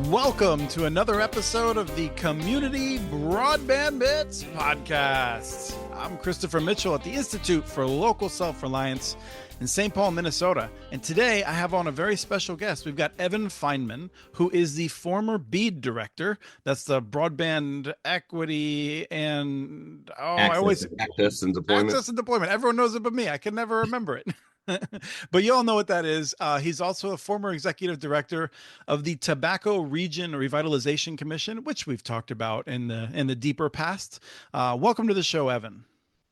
welcome to another episode of the Community Broadband Bits podcast. I'm Christopher Mitchell at the Institute for Local Self-Reliance in St. Paul, Minnesota. And today I have on a very special guest. We've got Evan Feinman, who is the former BEAD Director. That's the Broadband Equity and access and deployment. Access and deployment. Everyone knows it but me. I can never remember it. But you all know what that is. He's also a former executive director of the Tobacco Region Revitalization Commission, which we've talked about in the deeper past. Welcome to the show, Evan.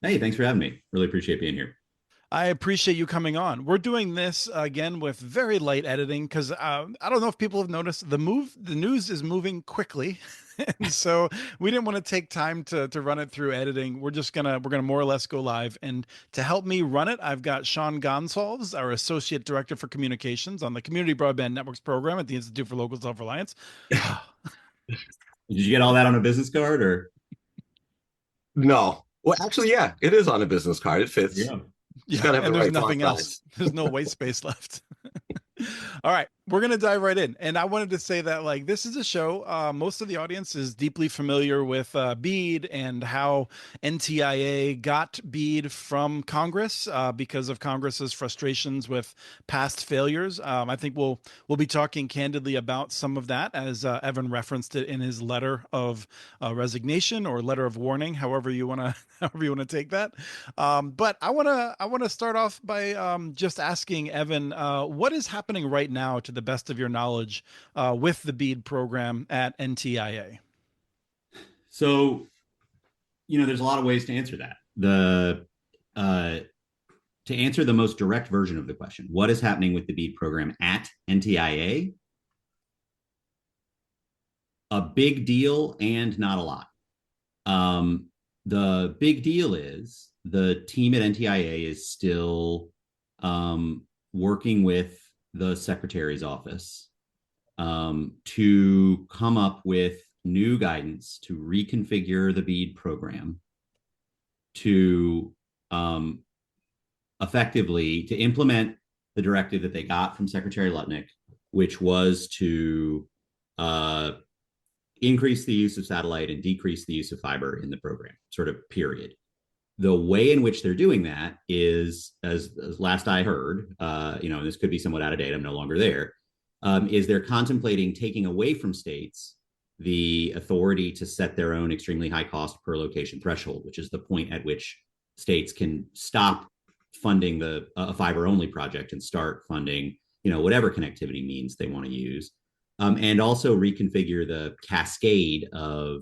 Hey, thanks for having me. Really appreciate being here. I appreciate you coming on. We're doing this again with very light editing because I don't know if people have noticed the news is moving quickly. And so we didn't want to take time to run it through editing. We're gonna more or less go live. And to help me run it, I've got Sean Gonsalves, our Associate Director for Communications on the Community Broadband Networks program at the Institute for Local Self-Reliance. Did you get all that on a business card or? No. Well, actually, yeah, it is on a business card. It fits. Yeah, and there's nothing else. There's no white space left. All right, we're going to dive right in. And I wanted to say that, this is a show. Most of the audience is deeply familiar with BEAD and how NTIA got BEAD from Congress because of Congress's frustrations with past failures. I think we'll be talking candidly about some of that, as Evan referenced it in his letter of resignation or letter of warning, however you want to take that. But I want to start off by just asking Evan, what is happening right now, to the best of your knowledge, with the BEAD program at NTIA? So, there's a lot of ways to answer that. To answer the most direct version of the question, what is happening with the BEAD program at NTIA? A big deal and not a lot. The big deal is the team at NTIA is still working with the Secretary's office to come up with new guidance to reconfigure the BEAD program to effectively to implement the directive that they got from Secretary Lutnick, which was to increase the use of satellite and decrease the use of fiber in the program, sort of period. The way in which they're doing that is, as last I heard, this could be somewhat out of date, I'm no longer there, is they're contemplating taking away from states the authority to set their own extremely high cost per location threshold, which is the point at which states can stop funding the fiber only project and start funding, whatever connectivity means they want to use, and also reconfigure the cascade of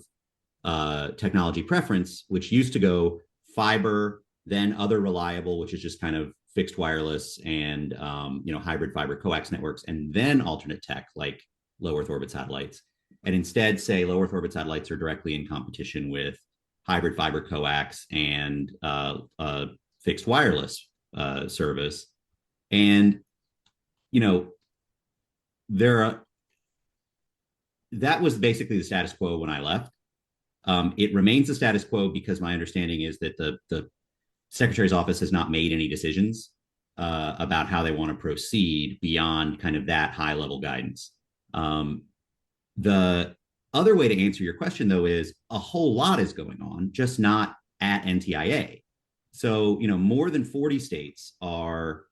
technology preference, which used to go fiber, then other reliable, which is just kind of fixed wireless and hybrid fiber coax networks, and then alternate tech like low Earth orbit satellites. And instead say low Earth orbit satellites are directly in competition with hybrid fiber coax and fixed wireless service. And that was basically the status quo when I left. It remains the status quo because my understanding is that the Secretary's office has not made any decisions about how they want to proceed beyond kind of that high level guidance. The other way to answer your question, though, is a whole lot is going on, just not at NTIA. So, more than 40 states are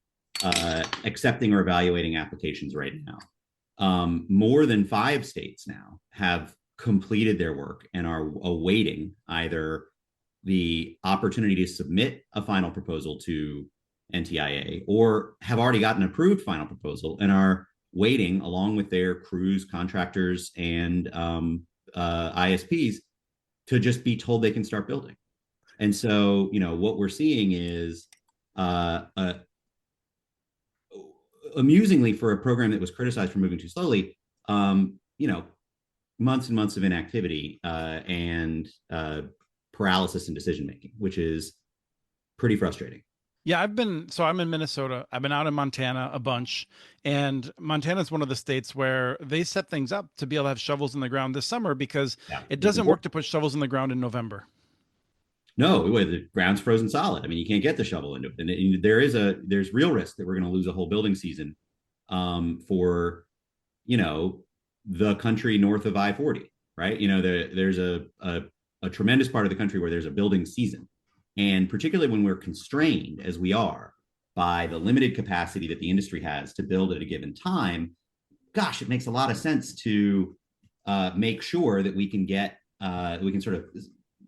accepting or evaluating applications right now. More than 5 states now have completed their work and are awaiting either the opportunity to submit a final proposal to NTIA or have already gotten an approved final proposal and are waiting, along with their crews, contractors, and ISPs, to just be told they can start building. And so, what we're seeing is amusingly, for a program that was criticized for moving too slowly, months and months of inactivity and paralysis in decision making, which is pretty frustrating. Yeah, I'm in Minnesota. I've been out in Montana a bunch, and Montana is one of the states where they set things up to be able to have shovels in the ground this summer because it doesn't work to put shovels in the ground in November. No, the ground's frozen solid. I mean, you can't get the shovel into it. And there's real risk that we're going to lose a whole building season for, the country north of I-40, right? There's a tremendous part of the country where there's a building season. And particularly when we're constrained, as we are, by the limited capacity that the industry has to build at a given time, gosh, it makes a lot of sense to make sure that we can sort of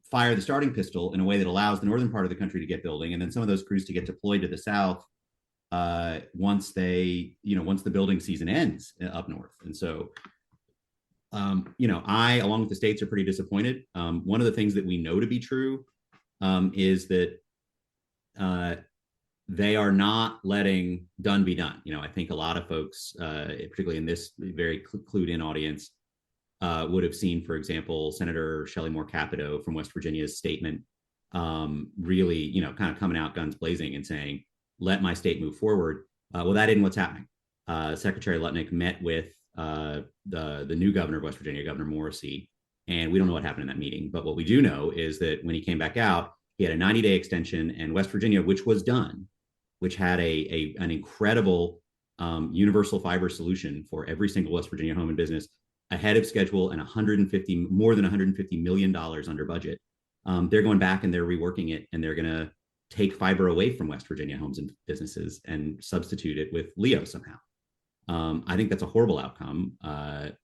fire the starting pistol in a way that allows the northern part of the country to get building, and then some of those crews to get deployed to the south once the building season ends up north. And so, I, along with the states, are pretty disappointed. One of the things that we know to be true is that they are not letting done be done. I think a lot of folks, particularly in this very clued in audience, would have seen, for example, Senator Shelley Moore Capito from West Virginia's statement, really, kind of coming out guns blazing and saying, let my state move forward. Well, that isn't what's happening. Secretary Lutnick met with the new governor of West Virginia, Governor Morrissey, and we don't know what happened in that meeting. But what we do know is that when he came back out, he had a 90-day extension, and West Virginia, which was done, which had an incredible universal fiber solution for every single West Virginia home and business, ahead of schedule and more than $150 million under budget. They're going back and they're reworking it, and they're going to take fiber away from West Virginia homes and businesses and substitute it with LEO somehow. I think that's a horrible outcome.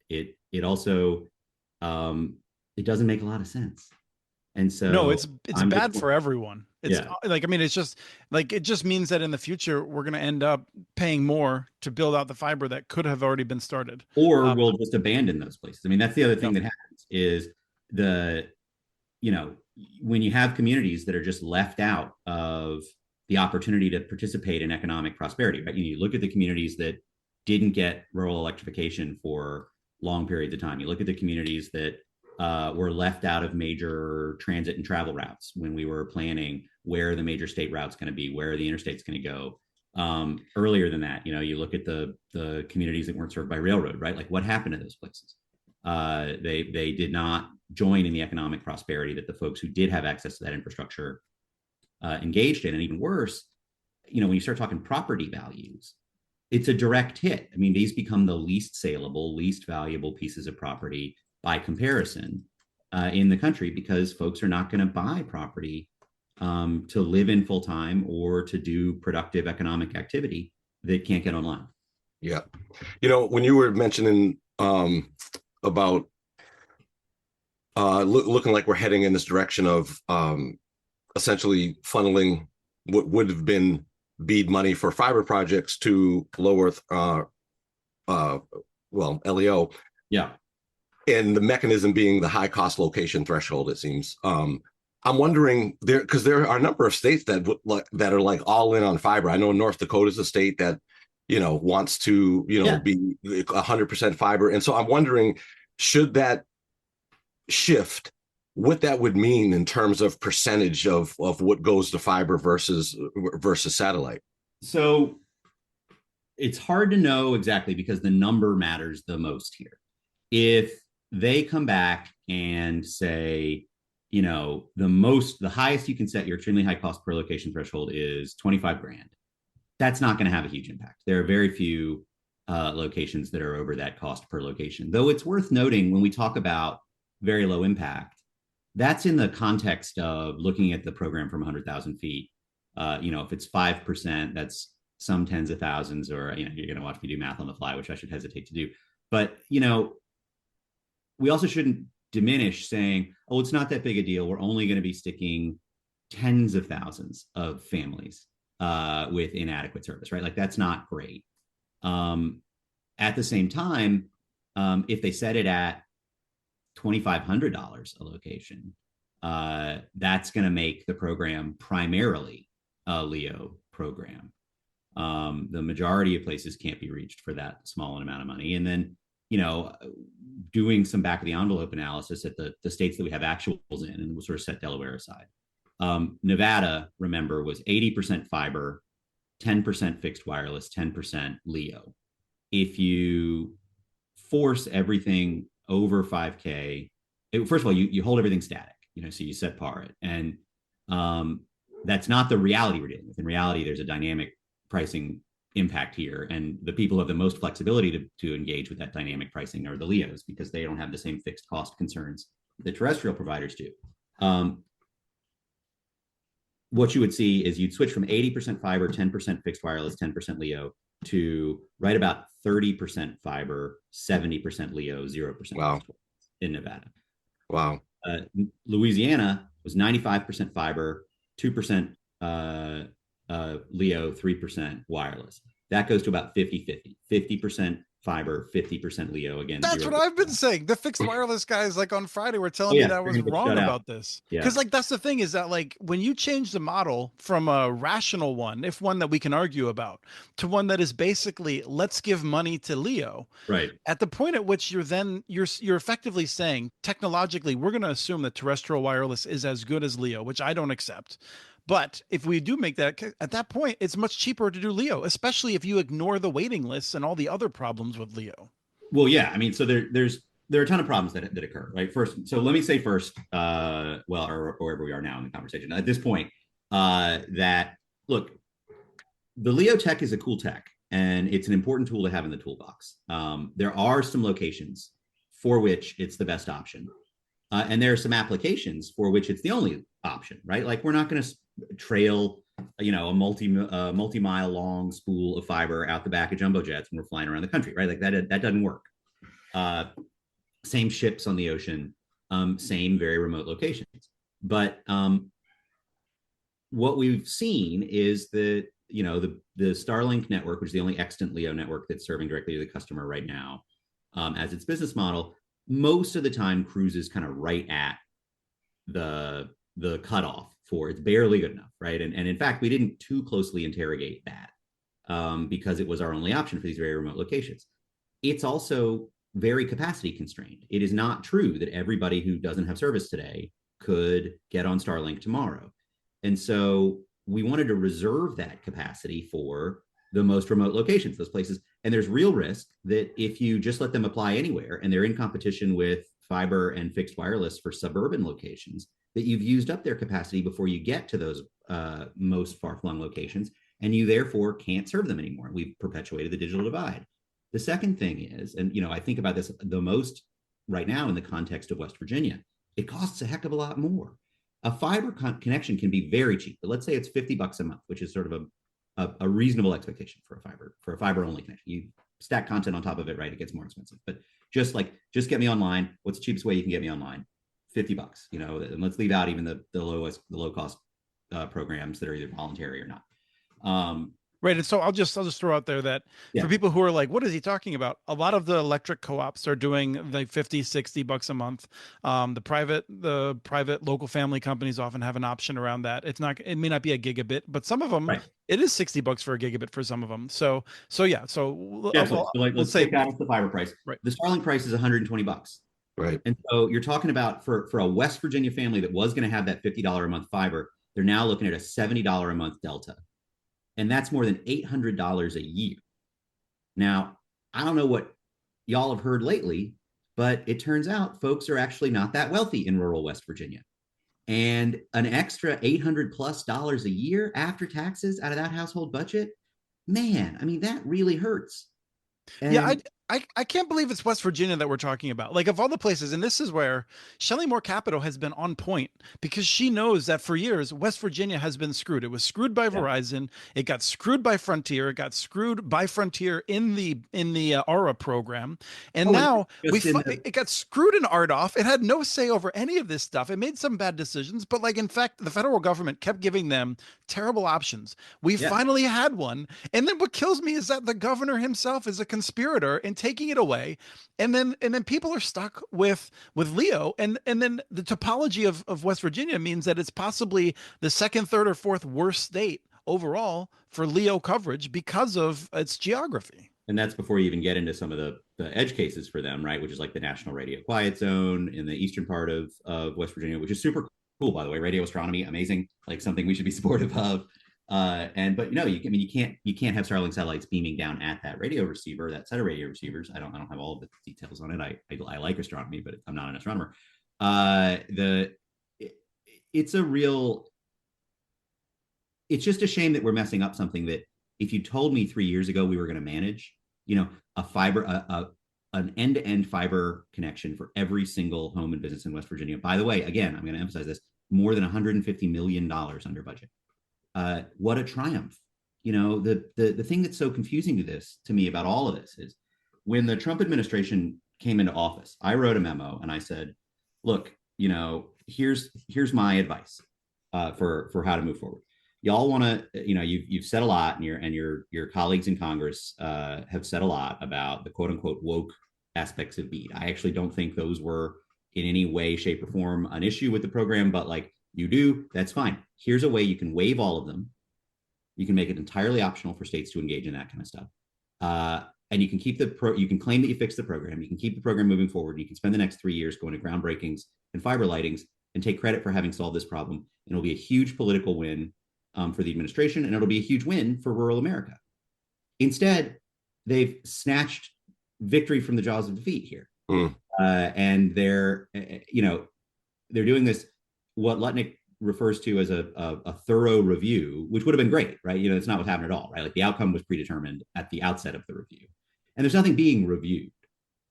It also it doesn't make a lot of sense. And so no, it's bad for everyone. It's it's just like, it just means that in the future, we're going to end up paying more to build out the fiber that could have already been started. Or we'll just abandon those places. I mean, that's the other thing that happens is when you have communities that are just left out of the opportunity to participate in economic prosperity, right? You look at the communities that didn't get rural electrification for long periods of time. You look at the communities that were left out of major transit and travel routes when we were planning where the major state route's going to be, where the interstate's going to go. Earlier than that, you look at the communities that weren't served by railroad, right? Like, what happened to those places? They did not join in the economic prosperity that the folks who did have access to that infrastructure engaged in. And even worse, when you start talking property values, it's a direct hit. I mean, these become the least saleable, least valuable pieces of property by comparison in the country, because folks are not going to buy property to live in full time or to do productive economic activity that can't get online. Yeah. When you were mentioning about looking like we're heading in this direction of essentially funneling what would have been BEAD money for fiber projects to low Earth, LEO. Yeah. And the mechanism being the high cost location threshold, it seems. I'm wondering because there are a number of states that are like all in on fiber. I know North Dakota is a state that, wants to, be 100% fiber. And so I'm wondering, should that shift, what that would mean in terms of percentage of what goes to fiber versus satellite? So it's hard to know exactly, because the number matters the most here. If they come back and say, the highest you can set your extremely high cost per location threshold is 25 grand, that's not going to have a huge impact. There are very few locations that are over that cost per location. Though it's worth noting, when we talk about very low impact, that's in the context of looking at the program from 100,000 feet. If it's 5%, that's some tens of thousands, or, you're going to watch me do math on the fly, which I should hesitate to do. But, we also shouldn't diminish saying, oh, it's not that big a deal. We're only going to be sticking tens of thousands of families with inadequate service, right? Like, that's not great. At the same time, if they set it at $2,500 a location, that's going to make the program primarily a LEO program. The majority of places can't be reached for that small an amount of money. And then, doing some back of the envelope analysis at the states that we have actuals in, and we'll sort of set Delaware aside. Nevada, remember, was 80% fiber, 10% fixed wireless, 10% LEO. If you force everything over 5K, first of all, you hold everything static, so you set par it. And that's not the reality we're dealing with. In reality, there's a dynamic pricing impact here. And the people who have the most flexibility to engage with that dynamic pricing are the LEOs, because they don't have the same fixed cost concerns that terrestrial providers do. What you would see is you'd switch from 80% fiber, 10% fixed wireless, 10% LEO to right about 30% fiber, 70% LEO, 0% Wow. in Nevada. Wow. Louisiana was 95% fiber, 2% LEO, 3% wireless. That goes to about 50-50, 50% fiber, 50% LEO. Again, that's 0%. what I've been saying. The fixed wireless guys, like on Friday, were telling me that I was wrong about this. Because like that's the thing, is that like when you change the model from a rational one, if one that we can argue about, to one that is basically let's give money to LEO, right? At the point at which you're effectively saying technologically we're going to assume that terrestrial wireless is as good as LEO, which I don't accept. But if we do make that, at that point, it's much cheaper to do LEO, especially if you ignore the waiting lists and all the other problems with LEO. Well, yeah, I mean, so there are a ton of problems that occur, right? First, so let me say first, or wherever we are now in the conversation at this point, that look, the LEO tech is a cool tech, and it's an important tool to have in the toolbox. There are some locations for which it's the best option, and there are some applications for which it's the only option, right? Like we're not going to trail a multi-mile long spool of fiber out the back of jumbo jets when we're flying around the country, right? Like that doesn't work. Same ships on the ocean, same very remote locations. But what we've seen is that the Starlink network, which is the only extant LEO network that's serving directly to the customer right now, as its business model, most of the time cruises kind of right at the cutoff for it's barely good enough, right? And in fact, we didn't too closely interrogate that because it was our only option for these very remote locations. It's also very capacity constrained. It is not true that everybody who doesn't have service today could get on Starlink tomorrow. And so we wanted to reserve that capacity for the most remote locations, those places. And there's real risk that if you just let them apply anywhere and they're in competition with fiber and fixed wireless for suburban locations, that you've used up their capacity before you get to those most far-flung locations, and you therefore can't serve them anymore. We've perpetuated the digital divide. The second thing is, and I think about this the most right now in the context of West Virginia, it costs a heck of a lot more. A fiber connection can be very cheap, but let's say it's $50 a month, which is sort of a reasonable expectation for a fiber only connection. You stack content on top of it, right? It gets more expensive, but just get me online. What's the cheapest way you can get me online? $50, and let's leave out even the low cost programs that are either voluntary or not. Right. And so I'll just throw out there that for people who are like, what is he talking about? A lot of the electric co-ops are doing like $50-$60 a month. The private local family companies often have an option around that. It may not be a gigabit, but some of them, it is $60 for a gigabit for some of them. So let's take out the fiber price. Right. The Starlink price is $120. Right. And so you're talking about for a West Virginia family that was going to have that $50 a month fiber, they're now looking at a $70 a month delta. And that's more than $800 a year. Now, I don't know what y'all have heard lately, but it turns out folks are actually not that wealthy in rural West Virginia. And an extra $800+ a year after taxes out of that household budget, man, I mean, that really hurts. And I can't believe it's West Virginia that we're talking about. Like, of all the places, and this is where Shelley Moore Capital has been on point, because she knows that for years West Virginia has been screwed. It was screwed by Verizon. It got screwed by Frontier. It got screwed by Frontier in the ARA program, and now it got screwed in RDOF. It had no say over any of this stuff. It made some bad decisions, but like in fact, the federal government kept giving them terrible options. We finally had one, and then what kills me is that the governor himself is a conspirator and taking it away, and then people are stuck with LEO, and then the topology of West Virginia means that it's possibly the second, third, or fourth worst state overall for LEO coverage because of its geography. And that's before you even get into some of the edge cases for them, right? Which is like the National Radio Quiet Zone in the eastern part of West Virginia, which is super cool, by the way. Radio astronomy, amazing, like something we should be supportive of. You can't have Starlink satellites beaming down at that radio receiver, that set of radio receivers. I don't have all of the details on it. I like astronomy, but I'm not an astronomer. It's just a shame that we're messing up something that if you told me 3 years ago we were going to manage, a fiber, an end-to-end fiber connection for every single home and business in West Virginia. By the way, again, I'm going to emphasize this, more than $150 million under budget. What a triumph. The thing that's so confusing to me about all of this is when the Trump administration came into office, I wrote a memo and I said, look, here's my advice for how to move forward. Y'all want to, you've said a lot, and your colleagues in Congress have said a lot about the quote unquote woke aspects of BEAD. I actually don't think those were in any way, shape, or form an issue with the program, but like you do, that's fine. Here's a way you can waive all of them. You can make it entirely optional for states to engage in that kind of stuff. And you can keep you can claim that you fixed the program. You can keep the program moving forward. You can spend the next 3 years going to groundbreakings and fiber lightings and take credit for having solved this problem. And it'll be a huge political win for the administration, and it'll be a huge win for rural America. Instead, they've snatched victory from the jaws of defeat here. And they're doing this, what Lutnick refers to as a thorough review, which would have been great, right? It's not what's happened at all, right? Like the outcome was predetermined at the outset of the review. And there's nothing being reviewed.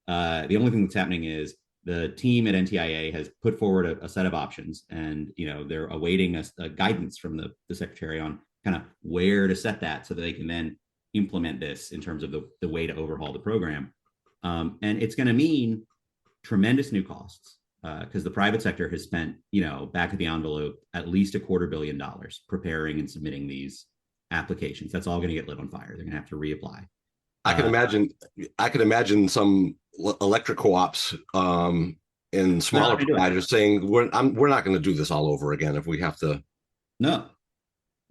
The only thing that's happening is the team at NTIA has put forward a set of options, and they're awaiting a guidance from the secretary on kind of where to set that so that they can then implement this in terms of the way to overhaul the program. And it's going to mean tremendous new costs because the private sector has spent, back of the envelope, at least $250 million preparing and submitting these applications. That's all going to get lit on fire. They're going to have to reapply. I can imagine some electric co-ops and smaller providers saying, we're not going to do this all over again if we have to. No,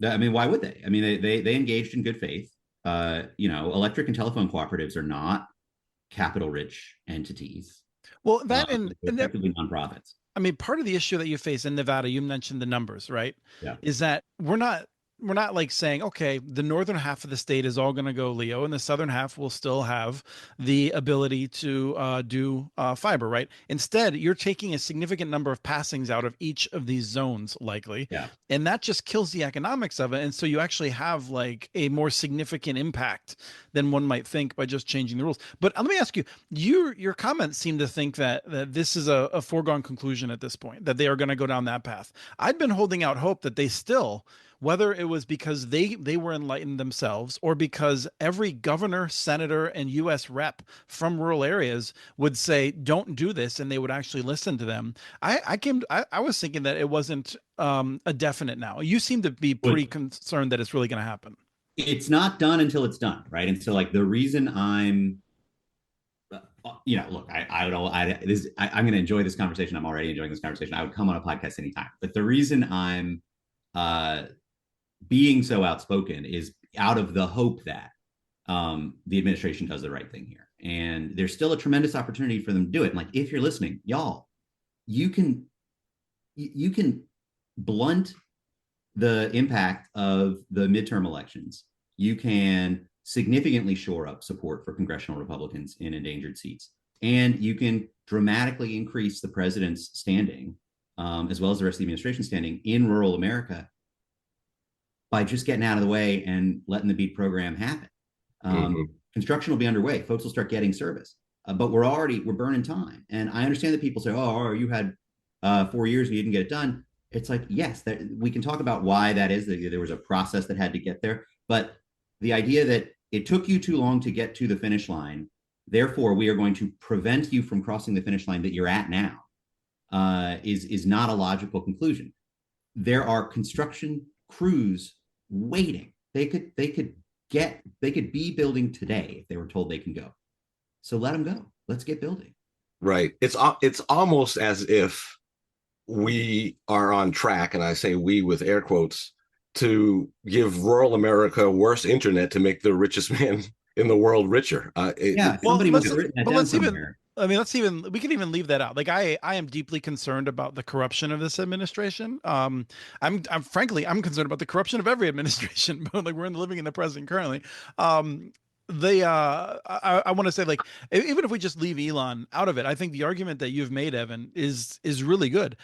I mean, why would they? I mean, they engaged in good faith. Electric and telephone cooperatives are not capital-rich entities. Well, that and effectively nonprofits. I mean, part of the issue that you face in Nevada, you mentioned the numbers, right? Yeah. Is that we're not like saying, okay, the northern half of the state is all going to go LEO, and the southern half will still have the ability to do fiber, right? Instead, you're taking a significant number of passings out of each of these zones, likely, and that just kills the economics of it. And so you actually have like a more significant impact than one might think by just changing the rules. But let me ask you, your comments seem to think that this is a foregone conclusion at this point, that they are going to go down that path. I'd been holding out hope that they still, whether it was because they were enlightened themselves or because every governor, senator, and U.S. rep from rural areas would say, don't do this, and they would actually listen to them. I was thinking that it wasn't a definite now. You seem to be pretty concerned that it's really going to happen. It's not done until it's done, right? And so like the reason I'm look, I'm going to enjoy this conversation. I'm already enjoying this conversation. I would come on a podcast anytime. But the reason I'm being so outspoken is out of the hope that the administration does the right thing here. And there's still a tremendous opportunity for them to do it. And like, if you're listening, y'all, you can blunt the impact of the midterm elections. You can significantly shore up support for congressional Republicans in endangered seats. And you can dramatically increase the president's standing, as well as the rest of the administration standing in rural America, by just getting out of the way and letting the BEAD program happen. Construction will be underway. Folks will start getting service. But we're burning time. And I understand that people say, oh, you had 4 years and you didn't get it done. It's like, yes, we can talk about why that is. There was a process that had to get there. But the idea that it took you too long to get to the finish line, therefore we are going to prevent you from crossing the finish line that you're at now, is not a logical conclusion. There are construction crews waiting. They could be building today if they were told they can go. So let them go. Let's get building. Right. It's almost as if we are on track, and I say we with air quotes, to give rural America worse internet to make the richest man in the world richer. Somebody must have written that down somewhere. We can even leave that out. Like I am deeply concerned about the corruption of this administration. I'm frankly concerned about the corruption of every administration, but like we're living in the present currently. I want to say, like, even if we just leave Elon out of it, I think the argument that you've made, Evan, is really good.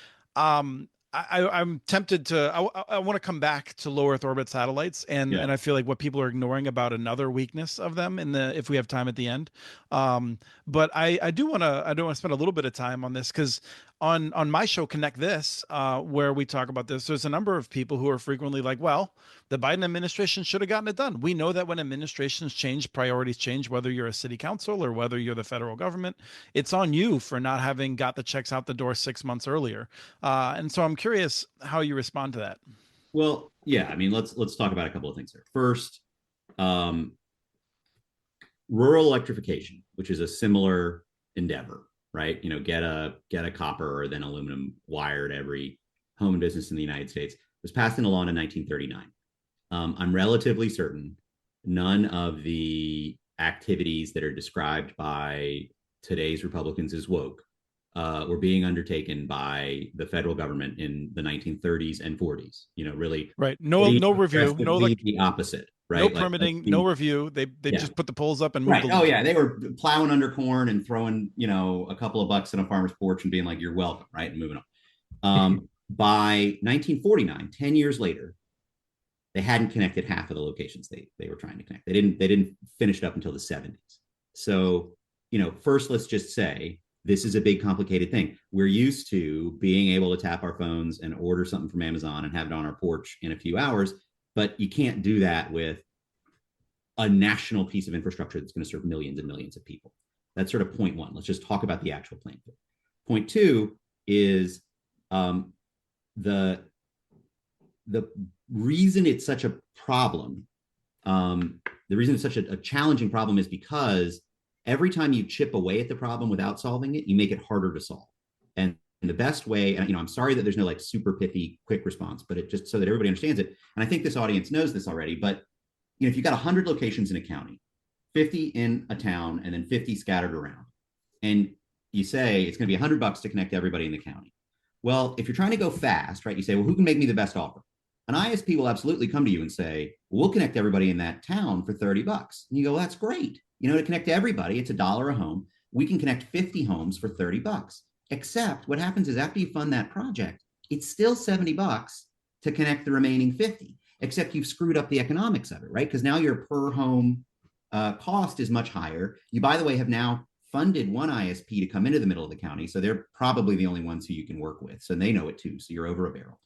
I'm tempted to. I want to come back to low Earth orbit satellites, and I feel like what people are ignoring about another weakness of them if we have time at the end. But I do want to spend a little bit of time on this because on my show Connect This, where we talk about this, there's a number of people who are frequently like, well, the Biden administration should have gotten it done. We know that when administrations change, priorities change, whether you're a city council or whether you're the federal government, it's on you for not having got the checks out the door 6 months earlier. And so I'm curious how you respond to that. Well, yeah, I mean, let's talk about a couple of things here. First, rural electrification, which is a similar endeavor, right? You know, get a copper or then aluminum wire to every home and business in the United States, was passed into law in 1939. I'm relatively certain none of the activities that are described by today's Republicans as woke were being undertaken by the federal government in the 1930s and 40s. You know, really, right? No review, no the opposite, right? No permitting, no review. They just put the poles up and moved. Right. Oh yeah, they were plowing under corn and throwing a couple of bucks on a farmer's porch and being like, "You're welcome," right, and moving on. By 1949, 10 years later, they hadn't connected half of the locations they were trying to connect. They didn't finish it up until the 70s. So, first let's just say this is a big complicated thing. We're used to being able to tap our phones and order something from Amazon and have it on our porch in a few hours, but you can't do that with a national piece of infrastructure that's going to serve millions and millions of people. That's sort of point one. Let's just talk about the actual playing field. Point two is the reason it's such a problem, the reason it's such a challenging problem is because every time you chip away at the problem without solving it, you make it harder to solve. And the best way, and I'm sorry that there's no like super pithy quick response, but it just so that everybody understands it. And I think this audience knows this already, but if you've got 100 locations in a county, 50 in a town, and then 50 scattered around, and you say it's going to be $100 to connect everybody in the county. Well, if you're trying to go fast, right, you say, well, who can make me the best offer? An ISP will absolutely come to you and say, we'll connect everybody in that town for $30. And you go, well, that's great. To connect to everybody, it's $1 a home. We can connect 50 homes for $30. Except what happens is after you fund that project, it's still $70 to connect the remaining 50, except you've screwed up the economics of it, right? Because now your per home cost is much higher. You, by the way, have now funded one ISP to come into the middle of the county. So they're probably the only ones who you can work with. So they know it too. So you're over a barrel.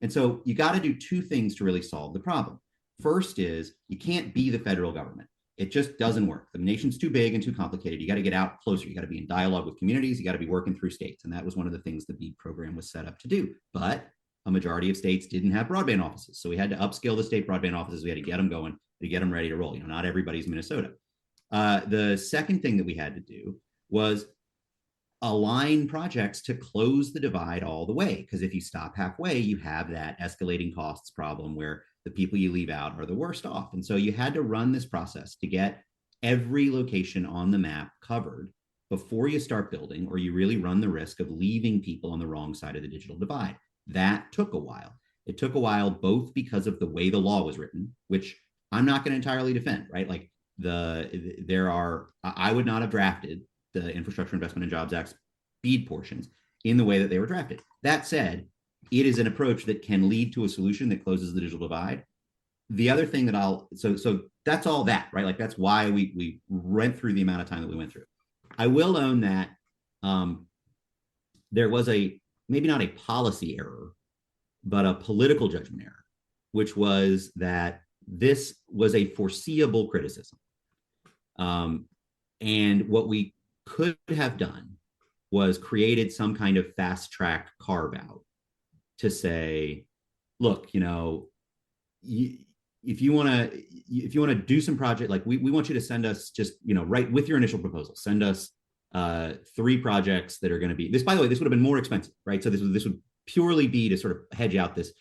And so you got to do two things to really solve the problem. First is you can't be the federal government. It just doesn't work. The nation's too big and too complicated. You got to get out closer. You got to be in dialogue with communities. You got to be working through states. And that was one of the things the BEAD program was set up to do. But a majority of states didn't have broadband offices. So we had to upskill the state broadband offices. We had to get them going, to get them ready to roll. Not everybody's Minnesota. The second thing that we had to do was align projects to close the divide all the way. Because if you stop halfway, you have that escalating costs problem where the people you leave out are the worst off. And so you had to run this process to get every location on the map covered before you start building, or you really run the risk of leaving people on the wrong side of the digital divide. That took a while. It took a while, both because of the way the law was written, which I'm not going to entirely defend, right? Like I would not have drafted the Infrastructure Investment and Jobs Act's BEAD portions in the way that they were drafted. That said, it is an approach that can lead to a solution that closes the digital divide. The other thing that so that's all that, right? Like that's why we went through the amount of time that we went through. I will own that there was maybe not a policy error, but a political judgment error, which was that this was a foreseeable criticism. And what we could have done was created some kind of fast track carve out to say, look, if you want to do some project, like we want you to send us just, right with your initial proposal, send us 3 projects that are going to be this, by the way, this would have been more expensive, right? So this would purely be to sort of hedge out this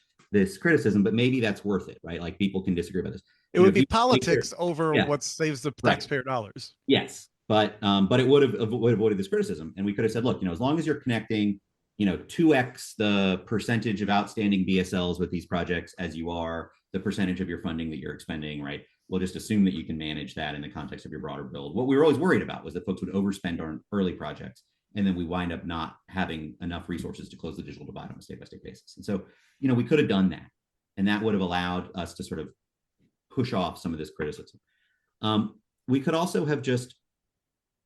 criticism, but maybe that's worth it, right? Like people can disagree about this. It would be politics over what saves the taxpayer dollars. Yes. But it would have avoided this criticism. And we could have said, look, as long as you're connecting, 2x the percentage of outstanding BSLs with these projects as you are the percentage of your funding that you're expending, right? We'll just assume that you can manage that in the context of your broader build. What we were always worried about was that folks would overspend on early projects and then we wind up not having enough resources to close the digital divide on a state-by-state basis. And so, we could have done that, and that would have allowed us to sort of push off some of this criticism. We could also have just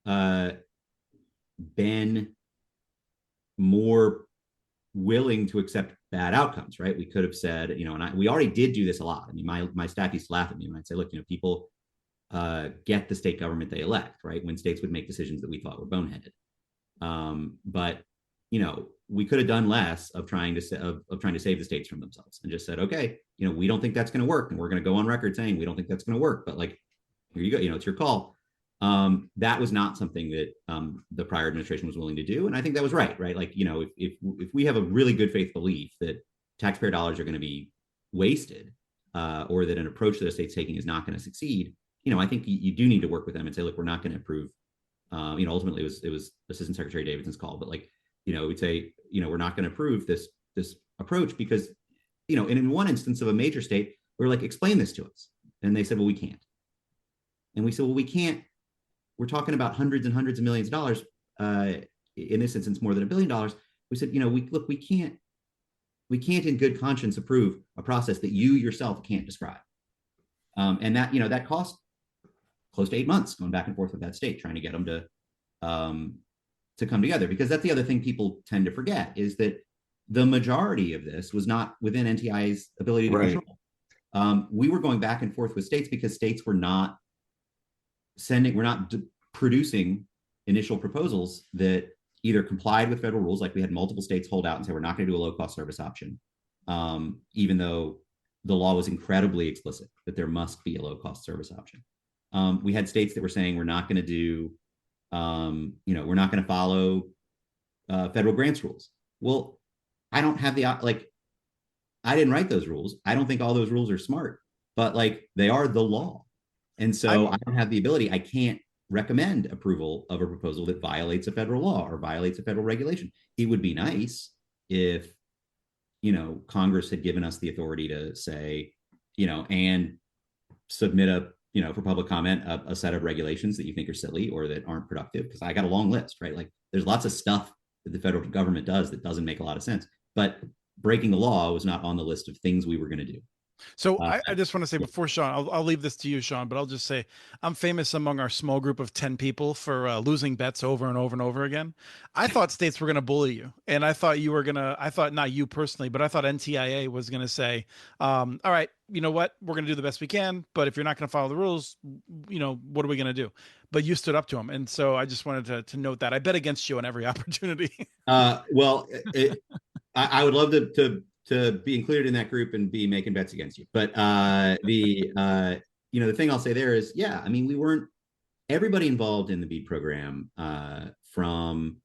been more willing to accept bad outcomes, right? We could have said, and we already did do this a lot. I mean, my staff used to laugh at me when I'd say, look, people get the state government they elect, right? When states would make decisions that we thought were boneheaded. But we could have done less of trying to save the states from themselves, and just said, okay, we don't think that's going to work, and we're going to go on record saying we don't think that's going to work. But like, here you go, it's your call. That was not something that the prior administration was willing to do, and I think that was right. Like, if we have a really good faith belief that taxpayer dollars are going to be wasted, or that an approach that a state's taking is not going to succeed, I think you do need to work with them and say, look, we're not going to approve. Ultimately, it was Assistant Secretary Davidson's call, but like, we'd say, we're not going to approve this approach because, and in one instance of a major state, we were like, explain this to us, and they said, well, we can't. And we said, well, we can't. We're talking about hundreds and hundreds of millions of dollars. In this instance, more than $1 billion. We said, we can't in good conscience approve a process that you yourself can't describe. And that, that cost close to 8 months going back and forth with that state, trying to get them to come together. Because that's the other thing people tend to forget, is that the majority of this was not within NTIA's ability to control. We were going back and forth with states because states were not producing initial proposals that either complied with federal rules. Like, we had multiple states hold out and say, we're not going to do a low-cost service option, even though the law was incredibly explicit that there must be a low-cost service option. We had states that were saying, we're not going to do, we're not going to follow federal grants rules. Well, I don't have I didn't write those rules. I don't think all those rules are smart, but like, they are the law. And so I don't have the ability. I can't recommend approval of a proposal that violates a federal law or violates a federal regulation. It would be nice if, Congress had given us the authority to say, and submit for public comment, a set of regulations that you think are silly or that aren't productive. Because I got a long list, right? Like, there's lots of stuff that the federal government does that doesn't make a lot of sense. But breaking the law was not on the list of things we were going to do. So I just want to say, before Sean, I'll leave this to you, Sean, but I'll just say I'm famous among our small group of 10 people for losing bets over and over and over again. I thought states were going to bully you, and I thought I thought not you personally, but I thought NTIA was going to say, all right, you know what, we're going to do the best we can, but if you're not going to follow the rules, what are we going to do? But you stood up to them. And so I just wanted to note that. I bet against you on every opportunity. Well, I would love to be included in that group and be making bets against you. But the thing I'll say there is, we weren't, everybody involved in the BEAD program, from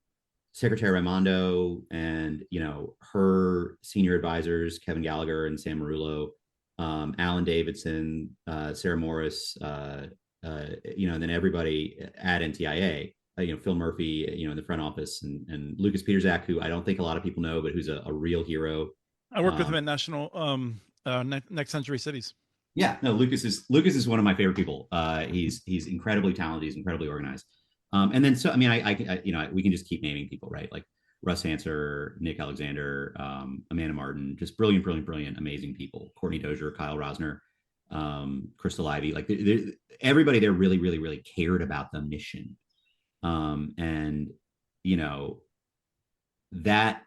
Secretary Raimondo and, her senior advisors, Kevin Gallagher and Sam Marullo, Alan Davidson, Sarah Morris, and then everybody at NTIA, Phil Murphy, in the front office, and Lucas Peterzak, who I don't think a lot of people know, but who's a real hero. I worked with him at National Next Century Cities. Yeah, no, Lucas is one of my favorite people. He's incredibly talented. He's incredibly organized. And then we can just keep naming people, right? Like Russ Hanser, Nick Alexander, Amanda Martin, just brilliant, amazing people. Courtney Dozier, Kyle Rosner, Crystal Ivy. Like everybody there really, really, really cared about the mission. And that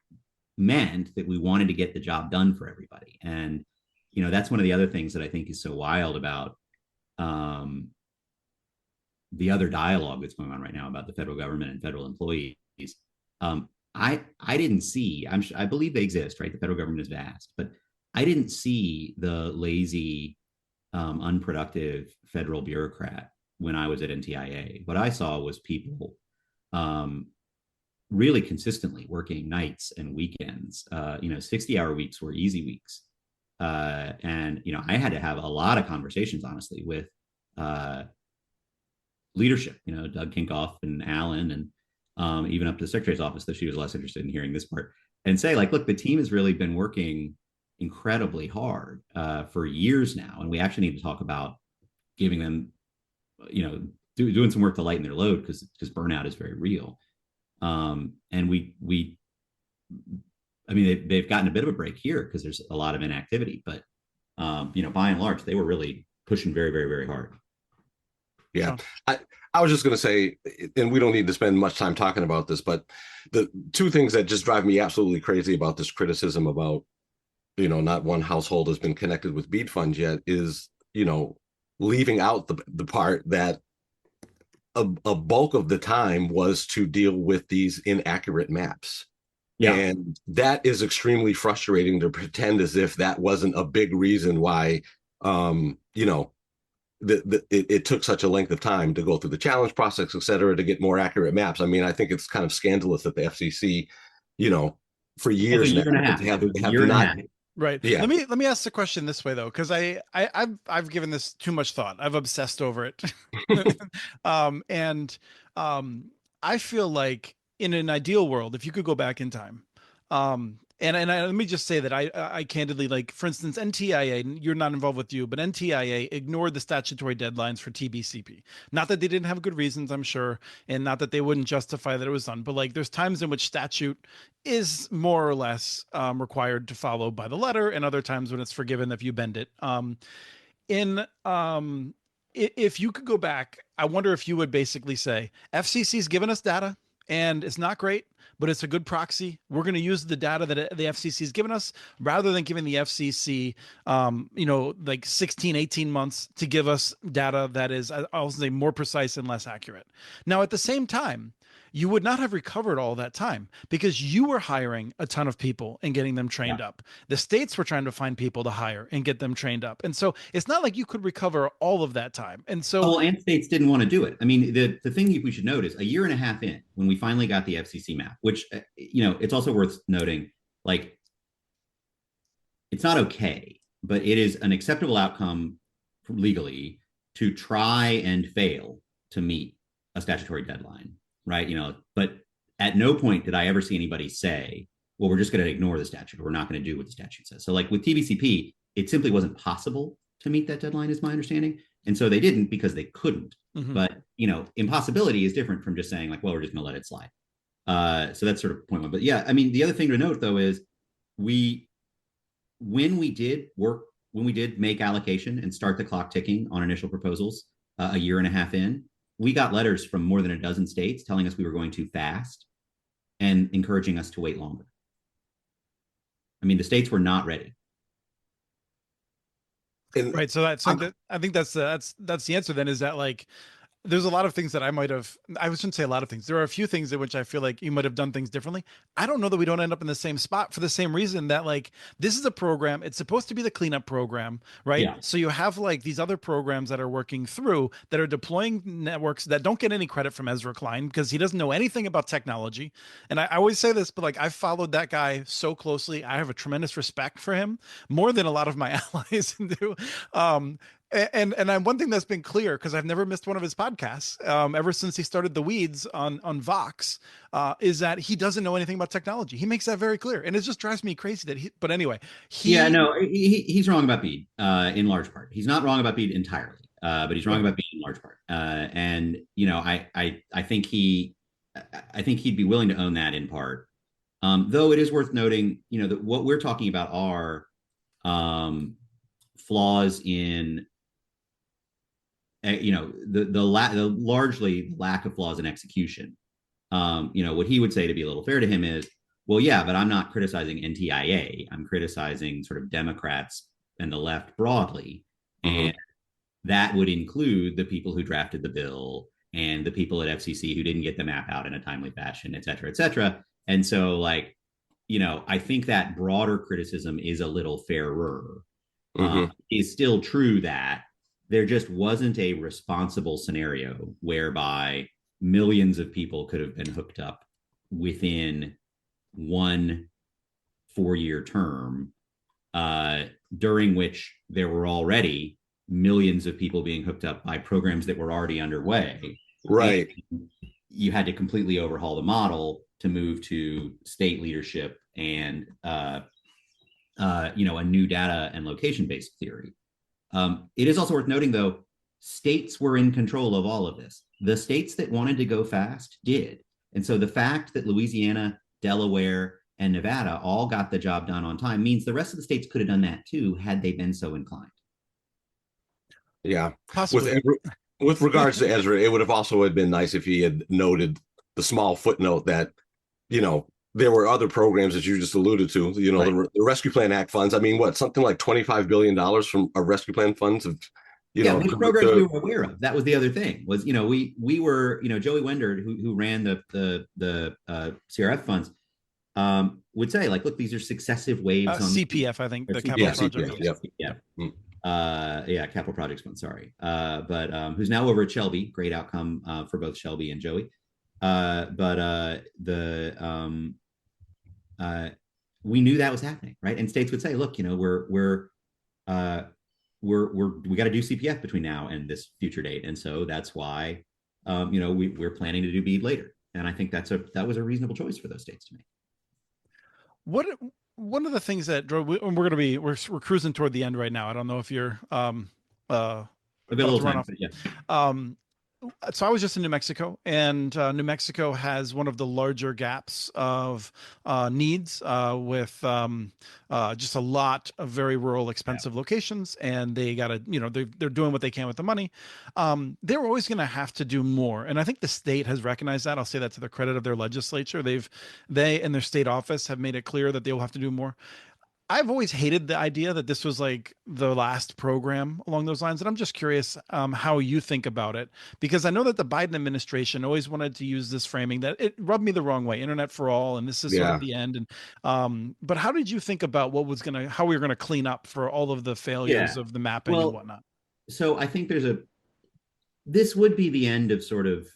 meant that we wanted to get the job done for everybody. And, that's one of the other things that I think is so wild about the other dialogue that's going on right now about the federal government and federal employees. I didn't see, I believe they exist, right? The federal government is vast, but I didn't see the lazy, unproductive federal bureaucrat when I was at NTIA. What I saw was people really consistently working nights and weekends. 60-hour weeks were easy weeks. And I had to have a lot of conversations, honestly, with leadership, Doug Kinkoff and Alan, and even up to the secretary's office, though she was less interested in hearing this part, and say, like, look, the team has really been working incredibly hard for years now. And we actually need to talk about giving them, doing some work to lighten their load, because burnout is very real. And I mean, they've gotten a bit of a break here because there's a lot of inactivity, but by and large, they were really pushing very, very, very hard. Yeah. I was just going to say, and we don't need to spend much time talking about this, but the two things that just drive me absolutely crazy about this criticism about, not one household has been connected with BEAD funds yet is, leaving out the part that a bulk of the time was to deal with these inaccurate maps. Yeah. And that is extremely frustrating to pretend as if that wasn't a big reason why, it took such a length of time to go through the challenge process, et cetera, to get more accurate maps. I mean, I think it's kind of scandalous that the FCC, for years now, have not. Right. Yeah. Let me ask the question this way though, because I've given this too much thought. I've obsessed over it. I feel like in an ideal world, if you could go back in time, let me just say that I candidly, like, for instance, NTIA, you're not involved with you, but NTIA ignored the statutory deadlines for TBCP. Not that they didn't have good reasons, I'm sure, and not that they wouldn't justify that it was done, but like there's times in which statute is more or less required to follow by the letter, and other times when it's forgiven if you bend it. If you could go back, I wonder if you would basically say, FCC's given us data and it's not great, but it's a good proxy. We're going to use the data that the FCC has given us rather than giving the FCC, like 16, 18 months to give us data that is, I'll say, more precise and less accurate. Now, at the same time, you would not have recovered all that time because you were hiring a ton of people and getting them trained up. The states were trying to find people to hire and get them trained up. And so it's not like you could recover all of that time. And so, and states didn't want to do it. I mean, the thing we should note is a year and a half in, when we finally got the FCC map, which, it's also worth noting, like, it's not okay, but it is an acceptable outcome legally to try and fail to meet a statutory deadline. Right. But at no point did I ever see anybody say, well, we're just going to ignore the statute. We're not going to do what the statute says. So like with TBCP, it simply wasn't possible to meet that deadline, is my understanding. And so they didn't because they couldn't. Mm-hmm. But, impossibility is different from just saying like, well, we're just going to let it slide. So that's sort of point one. But yeah, I mean, the other thing to note, though, is when we did make allocation and start the clock ticking on initial proposals a year and a half in, we got letters from more than a dozen states telling us we were going too fast and encouraging us to wait longer. I mean, the states were not ready. Right. So I think that's the answer then, is that like, there's a lot of things that I shouldn't say a lot of things. There are a few things in which I feel like you might have done things differently. I don't know that we don't end up in the same spot for the same reason that, like, this is a program. It's supposed to be the cleanup program, right? Yeah. So you have like these other programs that are working through that are deploying networks that don't get any credit from Ezra Klein because he doesn't know anything about technology. And I always say this, but like, I've followed that guy so closely. I have a tremendous respect for him, more than a lot of my allies do. And one thing that's been clear, because I've never missed one of his podcasts ever since he started The Weeds on Vox, is that he doesn't know anything about technology. He makes that very clear, and it just drives me crazy that but anyway, he's wrong about BEAD in large part. He's not wrong about BEAD entirely, but he's wrong about BEAD in large part. And I think he'd be willing to own that in part. Though it is worth noting, that what we're talking about are flaws in the largely lack of flaws in execution. What he would say, to be a little fair to him, is, well, yeah, but I'm not criticizing NTIA. I'm criticizing sort of Democrats and the left broadly. Mm-hmm. And that would include the people who drafted the bill and the people at FCC who didn't get the map out in a timely fashion, et cetera, et cetera. And so, like, I think that broader criticism is a little fairer. Mm-hmm. It's still true that there just wasn't a responsible scenario whereby millions of people could have been hooked up within 1 4-year term, during which there were already millions of people being hooked up by programs that were already underway. Right. And you had to completely overhaul the model to move to state leadership and a new data and location-based theory. It is also worth noting, though, states were in control of all of this. The states that wanted to go fast did. And so the fact that Louisiana, Delaware, and Nevada all got the job done on time means the rest of the states could have done that too, had they been so inclined. Yeah. Possibly. With regards to Ezra, it would have also had been nice if he had noted the small footnote that, there were other programs that you just alluded to, right. the Rescue Plan Act funds. I mean, something like $25 billion from our Rescue Plan funds of, which programs we were aware of. That was the other thing was, we were, Joey Wendard, who ran the CRF funds, would say like, look, these are successive waves on CPF, I think the capital project. CPF, capital projects fund. Sorry, but who's now over at Shelby. Great outcome for both Shelby and Joey. We knew that was happening, right? And states would say, look, we got to do CPF between now and this future date, and so that's why, we're planning to do BEAD later. And I think that was a reasonable choice for those states to make. One of the things that drove, we're cruising toward the end right now. I don't know if you're a bit of time, but yeah. So I was just in New Mexico, and New Mexico has one of the larger gaps of needs with just a lot of very rural, expensive locations, and they got to, they're doing what they can with the money. They're always going to have to do more, and I think the state has recognized that. I'll say that to the credit of their legislature. They and their state office have made it clear that they will have to do more. I've always hated the idea that this was like the last program along those lines. And I'm just curious how you think about it, because I know that the Biden administration always wanted to use this framing that it rubbed me the wrong way, internet for all. And this is sort of the end. And but how did you think about how we were going to clean up for all of the failures of the mapping and whatnot? So I think this would be the end of sort of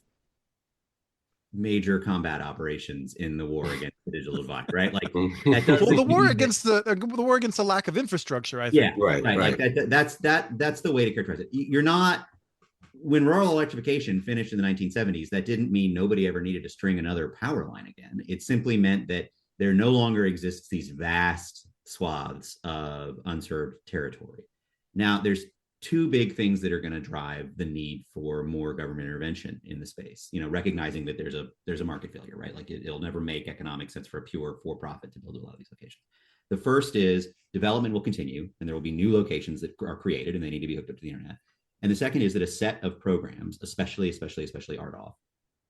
major combat operations in the war against the digital divide, right? Like the war against the lack of infrastructure, I think. Yeah, right. Like that's the way to characterize it. You're not, when rural electrification finished in the 1970s, that didn't mean nobody ever needed to string another power line again. It simply meant that there no longer exists these vast swaths of unserved territory. Now, there's two big things that are going to drive the need for more government intervention in the space, recognizing that there's a market failure, right? Like it'll never make economic sense for a pure for-profit to build a lot of these locations. The first is development will continue, and there will be new locations that are created, and they need to be hooked up to the internet. And the second is that a set of programs, especially RDOF,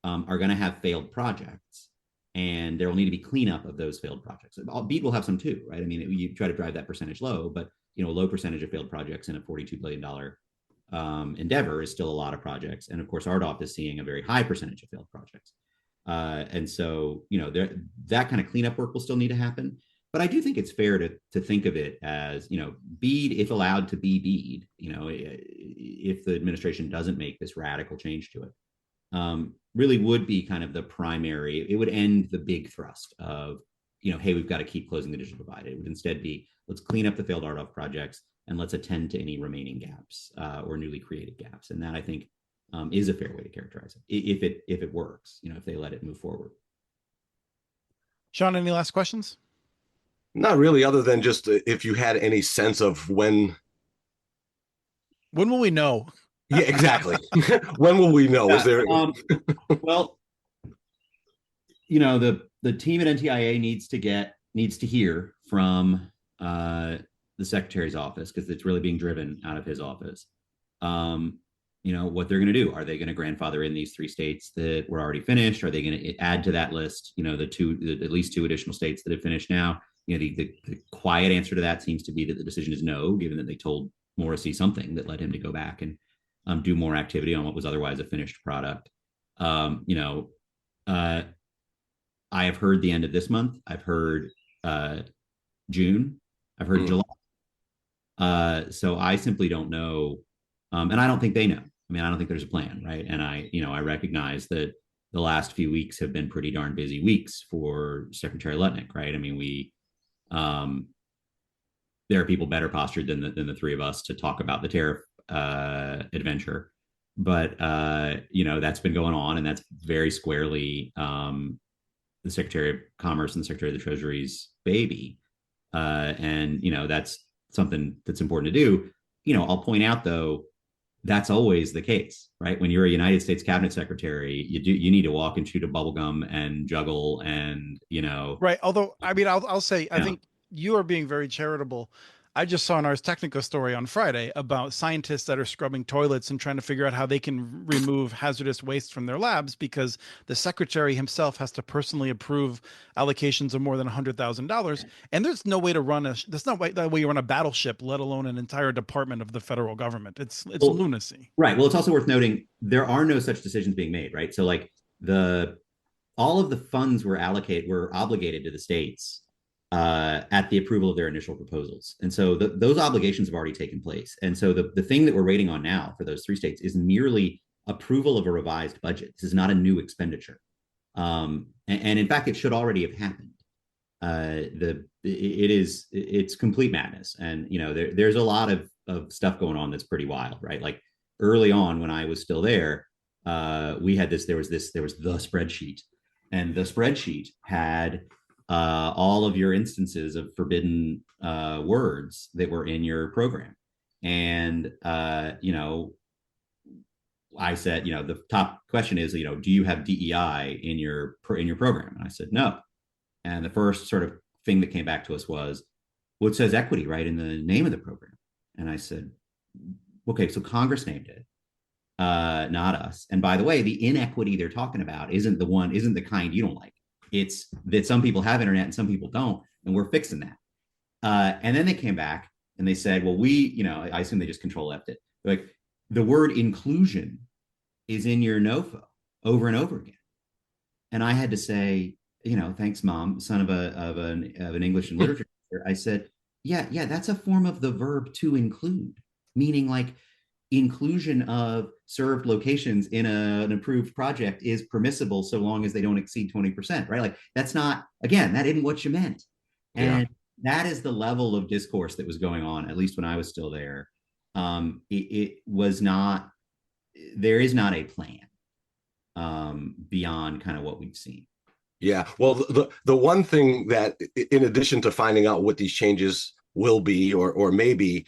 are going to have failed projects, and there will need to be cleanup of those failed projects. BEAD will have some too, right? I mean, you try to drive that percentage low, but a low percentage of failed projects in a $42 billion endeavor is still a lot of projects. And of course, RDOF is seeing a very high percentage of failed projects. And so, that kind of cleanup work will still need to happen. But I do think it's fair to think of it as, BEAD, if allowed to be BEAD, if the administration doesn't make this radical change to it, really would be kind of the primary, it would end the big thrust of, hey, we've got to keep closing the digital divide. It would instead be, let's clean up the failed RDOF projects and let's attend to any remaining gaps or newly created gaps. And that, I think, is a fair way to characterize it, if it works, if they let it move forward. Sean, any last questions? Not really, other than just if you had any sense of when will we know? Yeah, exactly. When will we know? Is there? Well, the team at NTIA needs to hear from the secretary's office, because it's really being driven out of his office. What they're going to do. Are they going to grandfather in these 3 states that were already finished? Are they going to add to that list, at least 2 additional states that have finished now? The quiet answer to that seems to be that the decision is no, given that they told Morrissey something that led him to go back and do more activity on what was otherwise a finished product. I have heard the end of this month. I've heard June. I've heard July. So I simply don't know. And I don't think they know. I mean, I don't think there's a plan, right? And I recognize that the last few weeks have been pretty darn busy weeks for Secretary Lutnick, right? I mean, there are people better postured than the 3 of us to talk about the tariff adventure. But, that's been going on, and that's very squarely the Secretary of Commerce and the Secretary of the Treasury's baby. And, that's something that's important to do. I'll point out, though, that's always the case, right? When you're a United States cabinet secretary, you need to walk and chew a bubble gum and juggle and, Right. Although, I mean, I'll say, I you know, think you are being very charitable. I just saw an Ars Technica story on Friday about scientists that are scrubbing toilets and trying to figure out how they can remove hazardous waste from their labs because the secretary himself has to personally approve allocations of more than $100,000. And there's no way to run that's not the way you run a battleship, let alone an entire department of the federal government. It's well, lunacy. right. Well, it's also worth noting there are no such decisions being made, right? So like the all of the funds were obligated to the states at the approval of their initial proposals. And so those obligations have already taken place. And so the thing that we're waiting on now for those three states is merely approval of a revised budget. This is not a new expenditure. And in fact, it should already have happened. It's complete madness. And, there's a lot of stuff going on that's pretty wild, right? Like early on when I was still there, there was the spreadsheet, and the spreadsheet had all of your instances of forbidden words that were in your program. And, I said, the top question is, do you have DEI in your program? And I said, no. And the first sort of thing that came back to us was, well, it says equity right in the name of the program. And I said, okay, so Congress named it, not us. And by the way, the inequity they're talking about isn't the kind you don't like. It's that some people have internet and some people don't, and we're fixing that. And then they came back and they said, well, I assume they just control left it. Like the word inclusion is in your NOFO over and over again. And I had to say, thanks, Mom, son of an English and literature teacher. I said, yeah, that's a form of the verb to include, meaning like inclusion of served locations in an approved project is permissible so long as they don't exceed 20%, right? Like that's not, again, that isn't what you meant. And that is the level of discourse that was going on, at least when I was still there. It was not, there is not a plan beyond kind of what we've seen. Yeah. Well, the one thing that, in addition to finding out what these changes will be or maybe,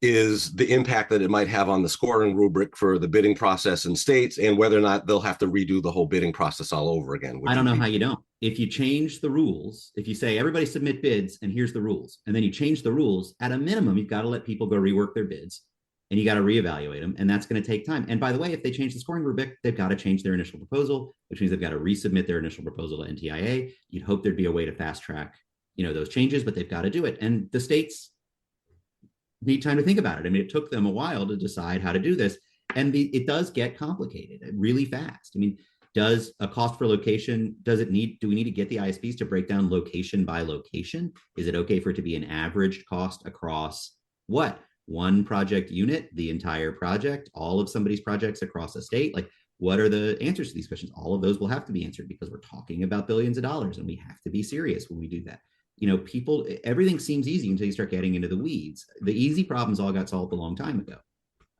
is the impact that it might have on the scoring rubric for the bidding process in states, and whether or not they'll have to redo the whole bidding process all over again. I don't know how you don't. If you change the rules, if you say everybody submit bids and here's the rules, and then you change the rules, at a minimum, you've got to let people go rework their bids and you got to reevaluate them. And that's going to take time. And by the way, if they change the scoring rubric, they've got to change their initial proposal, which means they've got to resubmit their initial proposal to NTIA. You'd hope there'd be a way to fast track, those changes, but they've got to do it. And the states need time to think about it. I mean, it took them a while to decide how to do this. And it does get complicated really fast. I mean, does a cost per location, do we need to get the ISPs to break down location by location? Is it okay for it to be an averaged cost across what? One project unit, the entire project, all of somebody's projects across a state? Like, what are the answers to these questions? All of those will have to be answered because we're talking about billions of dollars and we have to be serious when we do that. Everything seems easy until you start getting into the weeds. The easy problems all got solved a long time ago.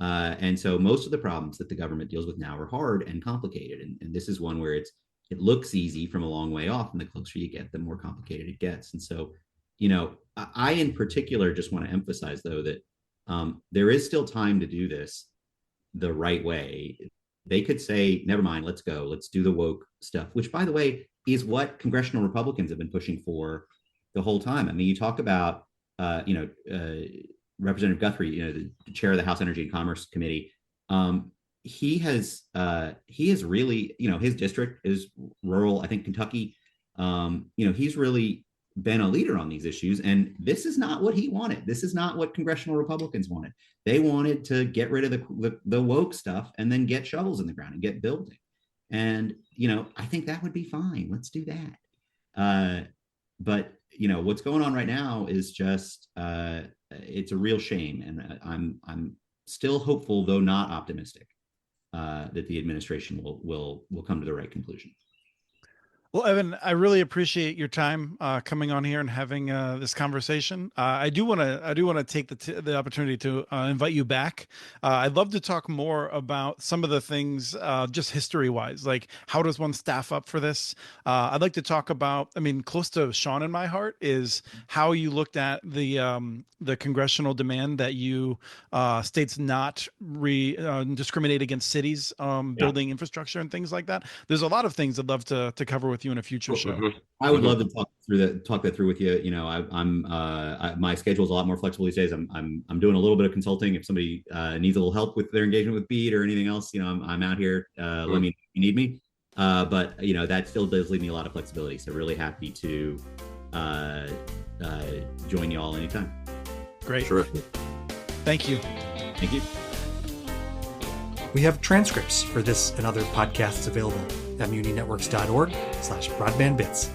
And so most of the problems that the government deals with now are hard and complicated. And this is one where it looks easy from a long way off. And the closer you get, the more complicated it gets. And so, I in particular just want to emphasize, though, that there is still time to do this the right way. They could say, never mind, let's go. Let's do the woke stuff, which, by the way, is what congressional Republicans have been pushing for the whole time. I mean, you talk about, Representative Guthrie, the chair of the House Energy and Commerce Committee. He has really, his district is rural, I think, Kentucky. He's really been a leader on these issues. And this is not what he wanted. This is not what congressional Republicans wanted. They wanted to get rid of the woke stuff and then get shovels in the ground and get building. And, I think that would be fine. Let's do that. But what's going on right now is just it's a real shame, and I'm still hopeful, though not optimistic, that the administration will come to the right conclusion. Well, Evan, I really appreciate your time coming on here and having this conversation. I do want to take the opportunity to invite you back. I'd love to talk more about some of the things, just history wise, like how does one staff up for this? I'd like to talk about. I mean, close to Sean in my heart is how you looked at the congressional demand that you states not discriminate against cities building infrastructure and things like that. There's a lot of things I'd love to cover with you in a future show. I would love to talk that through with you. You know, my schedule is a lot more flexible these days. I'm doing a little bit of consulting. If somebody needs a little help with their engagement with BEAD or anything else, you know, I'm out here. Let me know if you need me. But you know, that still does leave me a lot of flexibility. So really happy to join you all anytime. Great. Terrific. Thank you. Thank you. We have transcripts for this and other podcasts available at muninetworks.org/broadbandbits.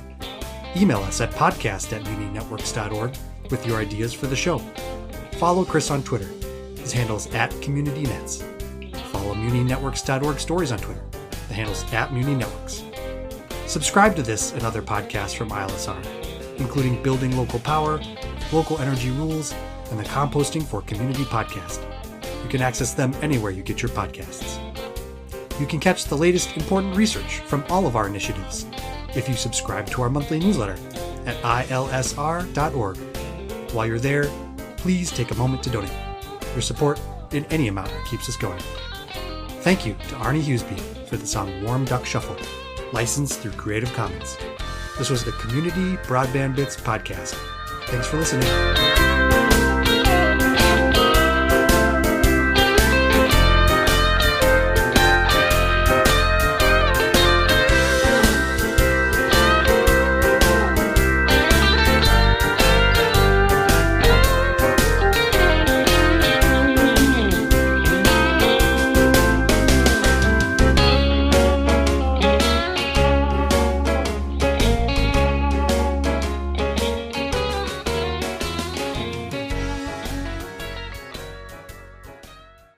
Email us at podcast@muninetworks.org with your ideas for the show. Follow Chris on Twitter. His handle's @CommunityNets. Follow muninetworks.org stories on Twitter. The handle's @muninetworks. Subscribe to this and other podcasts from ILSR, including Building Local Power, Local Energy Rules, and the Composting for Community podcast. You can access them anywhere you get your podcasts. You can catch the latest important research from all of our initiatives if you subscribe to our monthly newsletter at ilsr.org. While you're there, please take a moment to donate. Your support in any amount keeps us going. Thank you to Arnie Hughesby for the song Warm Duck Shuffle, licensed through Creative Commons. This was the Community Broadband Bits podcast. Thanks for listening.